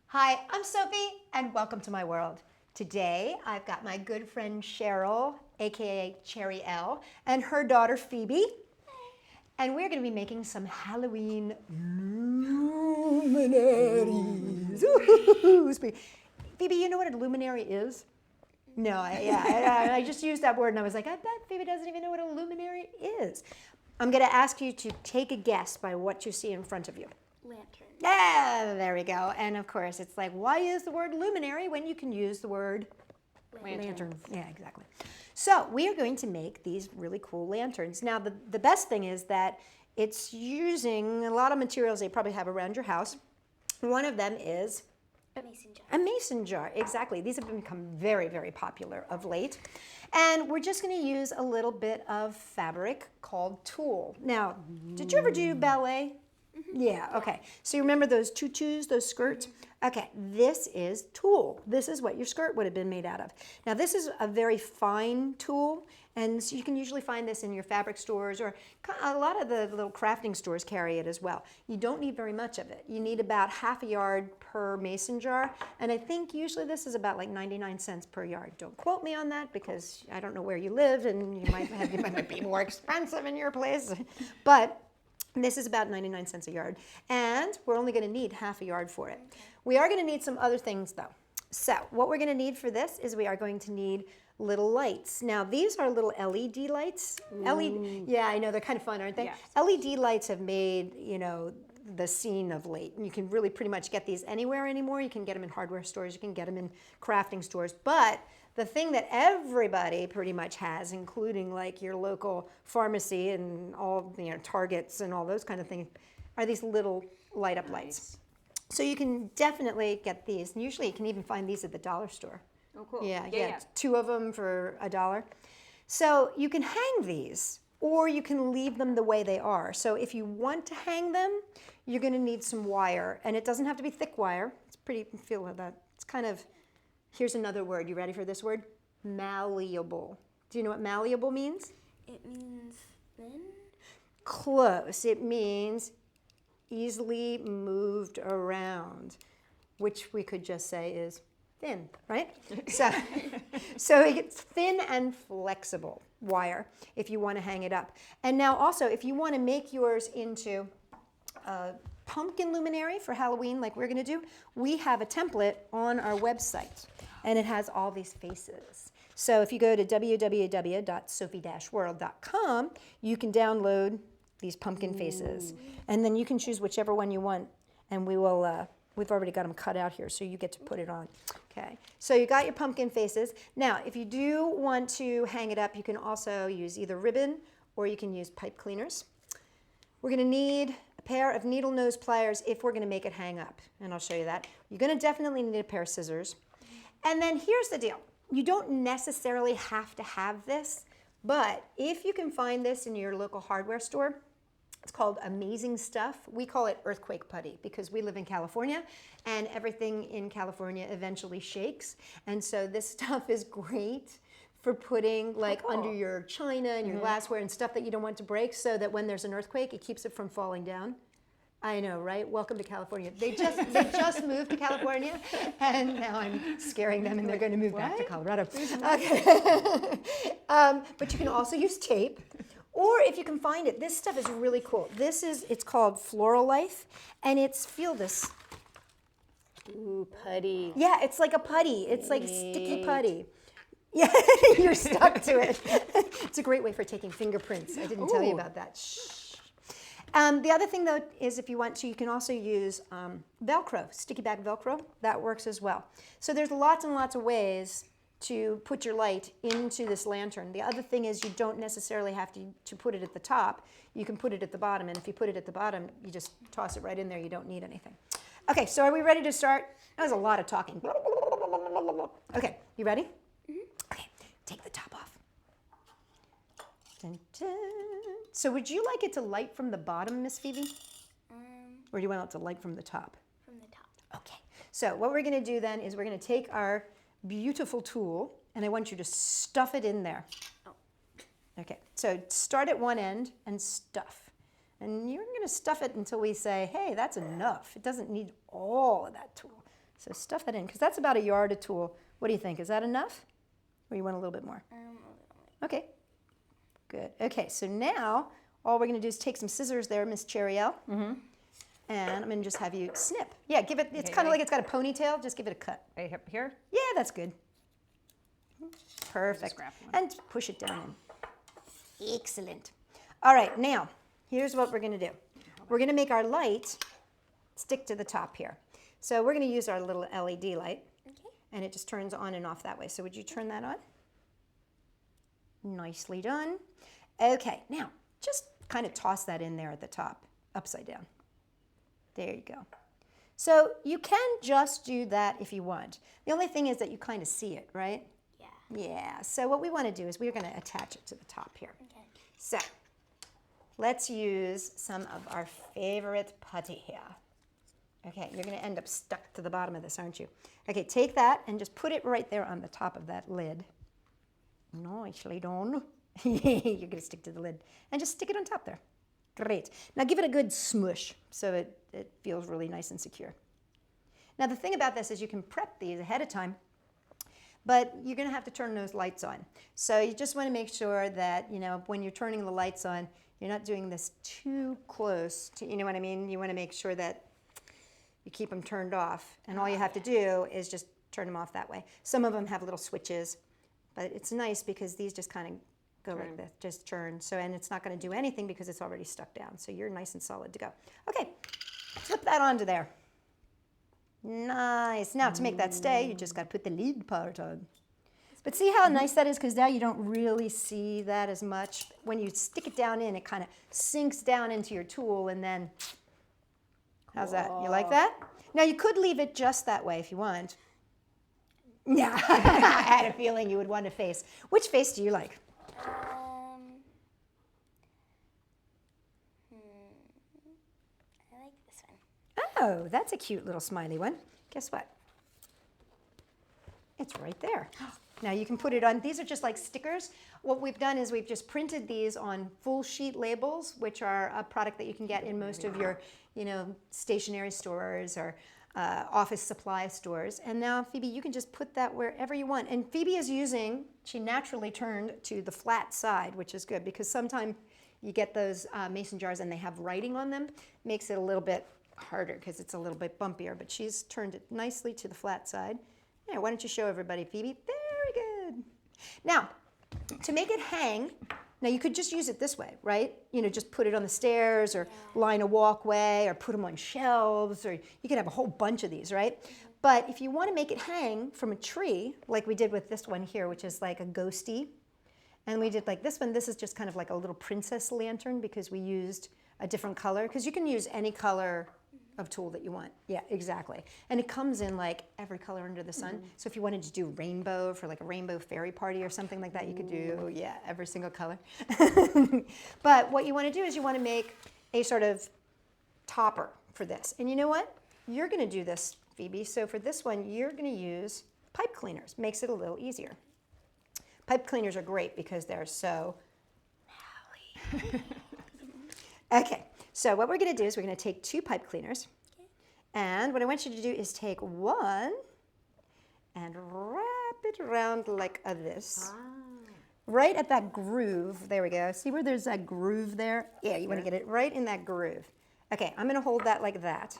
Hi, I'm Sophie, and welcome to my world. Today, I've got my good friend Cheryl, aka Cherry L, and her daughter Phoebe, and we're going to be making some Halloween luminaries. Ooh, Phoebe, you know what a luminary is? No, I just used that word, and I was like, I bet Phoebe doesn't even know what a luminary is. I'm going to ask you to take a guess by what you see in front of you. Lantern. Yeah, there we go. And of course, it's like, why use the word luminary when you can use the word lantern? Yeah, exactly. So we are going to make these really cool lanterns. Now, the best thing is that it's using a lot of materials they probably have around your house. One of them is A mason jar. a mason jar, exactly. These have become very, very popular of late. And we're just going to use a little bit of fabric called tulle. Now, did you ever do ballet? Yeah, okay. So you remember those tutus, those skirts? Okay, this is tulle. This is what your skirt would have been made out of. Now this is a very fine tulle, and so you can usually find this in your fabric stores, or a lot of the little crafting stores carry it as well. You don't need very much of it. You need about half a yard per mason jar, and I think usually this is about like 99 cents per yard. Don't quote me on that because I don't know where you live, and it might be more expensive in your place, but this is about 99 cents a yard, and we're only going to need half a yard for it. We are going to need some other things though. So what we're going to need for this is we are going to need little lights. Now these are little LED lights. Yeah, I know, they're kind of fun, aren't they? Yes. LED lights have made, the scene of late. And you can really pretty much get these anywhere anymore. You can get them in hardware stores, you can get them in crafting stores, but the thing that everybody pretty much has, including like your local pharmacy and all, Targets and all those kind of things, are these little light up lights. So you can definitely get these. And usually you can even find these at the dollar store. Oh, cool. Yeah. 2 of them for $1. So you can hang these, or you can leave them the way they are. So if you want to hang them, you're going to need some wire. And it doesn't have to be thick wire. It's pretty, feel that. It's kind of, here's another word. You ready for this word? Malleable. Do you know what malleable means? It means thin. Close. It means easily moved around, which we could just say is thin, right? So it's thin and flexible wire if you want to hang it up. And now also, if you want to make yours into a pumpkin luminary for Halloween like we're going to do, we have a template on our website, and it has all these faces. So if you go to www.sophie-world.com, you can download these pumpkin faces, and then you can choose whichever one you want, and we will, we've already got them cut out here, so you get to put it on. Okay, so you got your pumpkin faces. Now, if you do want to hang it up, you can also use either ribbon or you can use pipe cleaners. We're going to need a pair of needle nose pliers if we're going to make it hang up, and I'll show you that. You're going to definitely need a pair of scissors. And then here's the deal. You don't necessarily have to have this, but if you can find this in your local hardware store, it's called Amazing Stuff. We call it earthquake putty because we live in California, and everything in California eventually shakes. And so this stuff is great for putting like under your china and your glassware and stuff that you don't want to break, so that when there's an earthquake, it keeps it from falling down. I know, right? Welcome to California. They just moved to California, and now I'm scaring them, and they're going to move back to Colorado. Okay. But you can also use tape, or if you can find it, this stuff is really cool. It's called Floral Life, and feel this. Ooh, putty. Yeah, it's like a putty. It's like sticky putty. Yeah, you're stuck to it. It's a great way for taking fingerprints. I didn't tell you about that. Shh. The other thing, though, is if you want to, you can also use Velcro, sticky back Velcro. That works as well. So there's lots and lots of ways to put your light into this lantern. The other thing is you don't necessarily have to put it at the top. You can put it at the bottom, and if you put it at the bottom, you just toss it right in there. You don't need anything. Okay, so are we ready to start? That was a lot of talking. Okay, you ready? Okay, take the top off. Dun, dun. So would you like it to light from the bottom, Miss Phoebe? Or do you want it to light from the top? From the top. Okay, so what we're going to do then is we're going to take our beautiful tulle, and I want you to stuff it in there. Oh. Okay, so start at one end and stuff. And you're going to stuff it until we say, hey, that's enough. It doesn't need all of that tulle. So stuff that in, because that's about a yard of tulle. What do you think? Is that enough? Or you want a little bit more? Okay, good. Okay, so now all we're going to do is take some scissors there, Miss Cheryl. And I'm going to just have you snip. Yeah, give it, it's kind of like it's got a ponytail. Just give it a cut. Right here? Yeah, that's good. Perfect. grab one. And push it down in. Excellent. All right, now, here's what we're going to do. We're going to make our light stick to the top here. So we're going to use our little LED light. Okay. And it just turns on and off that way. So would you turn that on? Nicely done. Okay, now, just kind of toss that in there at the top, upside down. There you go. So you can just do that if you want. The only thing is that you kind of see it, right? Yeah. Yeah, so what we want to do is we're going to attach it to the top here. Okay. So let's use some of our favorite putty here. Okay, you're going to end up stuck to the bottom of this, aren't you? Okay, take that and just put it right there on the top of that lid. Nicely done. You're going to stick to the lid. And just stick it on top there. Great. Now give it a good smush so it feels really nice and secure. Now the thing about this is you can prep these ahead of time, but you're going to have to turn those lights on. So you just want to make sure that, you know, when you're turning the lights on, you're not doing this too close to, you know what I mean? You want to make sure that you keep them turned off. And all you have to do is just turn them off that way. Some of them have little switches, but it's nice because these just kind of go like this, just turn. So, and it's not going to do anything because it's already stuck down. So you're nice and solid to go. Okay, flip that onto there. Nice. Now to make that stay, you just got to put the lid part on. But see how nice that is? Because now you don't really see that as much. When you stick it down in, it kind of sinks down into your tool and then, how's that? You like that? Now you could leave it just that way if you want. Yeah, I had a feeling you would want a face. Which face do you like? I like this one. Oh, that's a cute little smiley one. Guess what? It's right there. Now you can put it on, these are just like stickers. What we've done is we've just printed these on full sheet labels, which are a product that you can get in most of your, you know, stationery stores or office supply stores. And now, Phoebe, you can just put that wherever you want. And Phoebe is using, she naturally turned to the flat side, which is good because sometimes you get those mason jars and they have writing on them. Makes it a little bit harder because it's a little bit bumpier, but she's turned it nicely to the flat side. Yeah, why don't you show everybody, Phoebe? Very good. Now, to make it hang, now you could just use it this way, right? You know, just put it on the stairs or line a walkway or put them on shelves, or you could have a whole bunch of these, right? But if you want to make it hang from a tree, like we did with this one here, which is like a ghosty, and we did like this one, this is just kind of like a little princess lantern because we used a different color, because you can use any color of tulle that you want. Yeah, exactly. And it comes in like every color under the sun. So if you wanted to do rainbow for like a rainbow fairy party or something like that, you could do, yeah, every single color. But what you want to do is you want to make a sort of topper for this. And you know what? You're going to do this, Phoebe. So for this one, you're going to use pipe cleaners. Makes it a little easier. Pipe cleaners are great because they're so malleable. Okay. So what we're going to do is we're going to take 2 pipe cleaners, and what I want you to do is take one and wrap it around like this, right at that groove. There we go. See where there's that groove there? Yeah, you want to get it right in that groove. Okay, I'm going to hold that like that.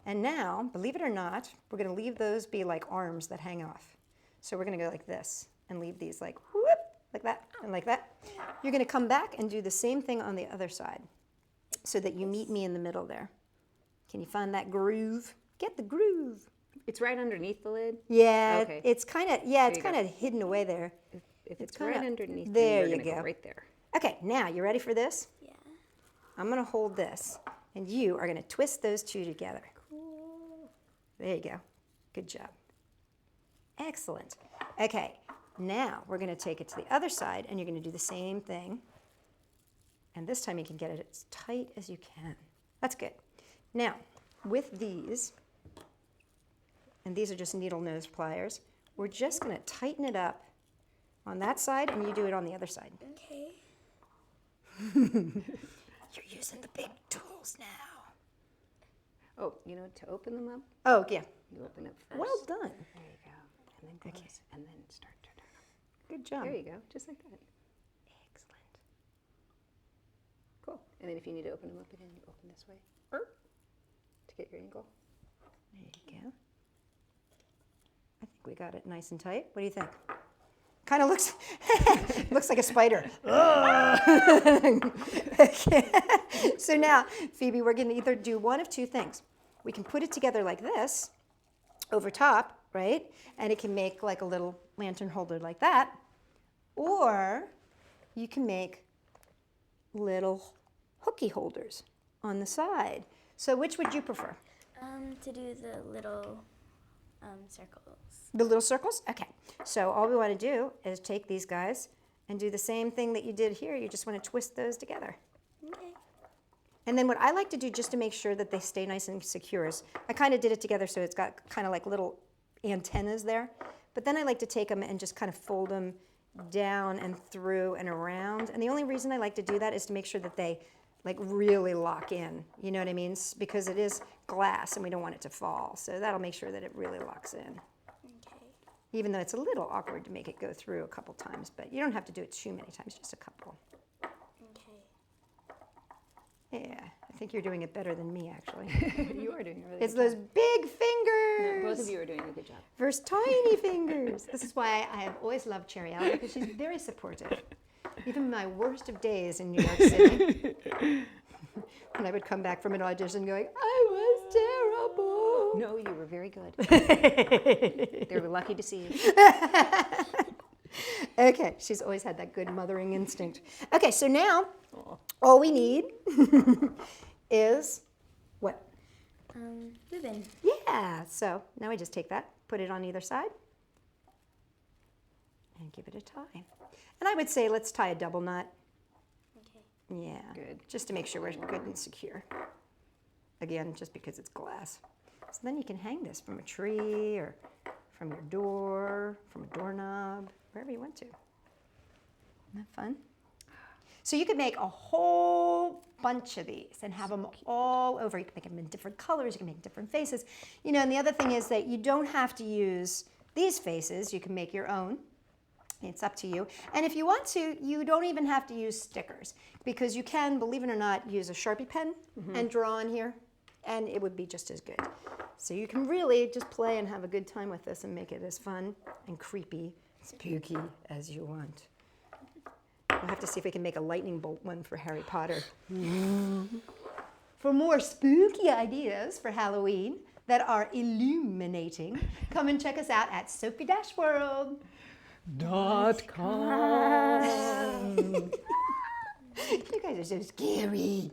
And now, believe it or not, we're going to leave those be like arms that hang off. So we're going to go like this and leave these like whoop, like that and like that. You're going to come back and do the same thing on the other side, so that you meet me in the middle there. Can you find that groove? Get the groove. It's right underneath the lid? Yeah, Okay. it's kind of, yeah, it's kind of hidden away there. If it's kinda- right underneath, there then you we're gonna go. go right there. Okay, now you ready for this? Yeah. I'm gonna hold this, and you are gonna twist those 2 together. Cool. There you go. Good job. Excellent. Okay, now we're gonna take it to the other side, and you're gonna do the same thing. And this time you can get it as tight as you can. That's good. Now, with these, and these are just needle nose pliers, we're just going to tighten it up on that side, and you do it on the other side. Okay. You're using the big tools now. Oh, you know, to open them up? Oh, yeah. You open up first. Well done. There you go. And then close. And then start to turn on. Good job. There you go. Just like that. Excellent. Cool. And then if you need to open them up again, you open this way. To get your angle. There you go. I think we got it nice and tight. What do you think? Kind of looks looks like a spider. Okay. So now, Phoebe, we're going to either do one of two things. We can put it together like this over top, right? And it can make like a little lantern holder like that. Or you can make little hooky holders on the side. So which would you prefer? To do the little circles. The little circles? Okay. So all we want to do is take these guys and do the same thing that you did here. You just want to twist those together. Okay. And then what I like to do just to make sure that they stay nice and secure is I kind of did it together so it's got kind of like little antennas there. But then I like to take them and just kind of fold them down and through and around. And the only reason I like to do that is to make sure that they like really lock in. You know what I mean? Because it is glass and we don't want it to fall. So that'll make sure that it really locks in. Okay. Even though it's a little awkward to make it go through a couple times, but you don't have to do it too many times, just a couple. Okay. Yeah, I think you're doing it better than me, actually. You are doing a really It's good those job. big fingers. No, both of you are doing a good job. Versus tiny fingers. This is why I have always loved Cheryl, because she's very supportive. Even my worst of days in New York City, when I would come back from an audition going, I was terrible. No, you were very good. They were lucky to see you. Okay, she's always had that good mothering instinct. Okay, so now all we need is what? Ribbon. Yeah, so now we just take that, put it on either side, and give it a tie. And I would say let's tie a double knot. Okay. Yeah, Good. just to make sure we're good and secure. Again, just because it's glass. So then you can hang this from a tree or from your door, from a doorknob, wherever you want to. Isn't that fun? So you could make a whole bunch of these and have them all over. You can make them in different colors, you can make different faces. You know, and the other thing is that you don't have to use these faces. You can make your own. It's up to you. And if you want to, you don't even have to use stickers because you can, believe it or not, use a Sharpie pen and draw on here and it would be just as good. So you can really just play and have a good time with this and make it as fun and creepy, spooky as you want. We'll have to see if we can make a lightning bolt one for Harry Potter. For more spooky ideas for Halloween that are illuminating, come and check us out at Sophie-World. .com. You guys are so scary.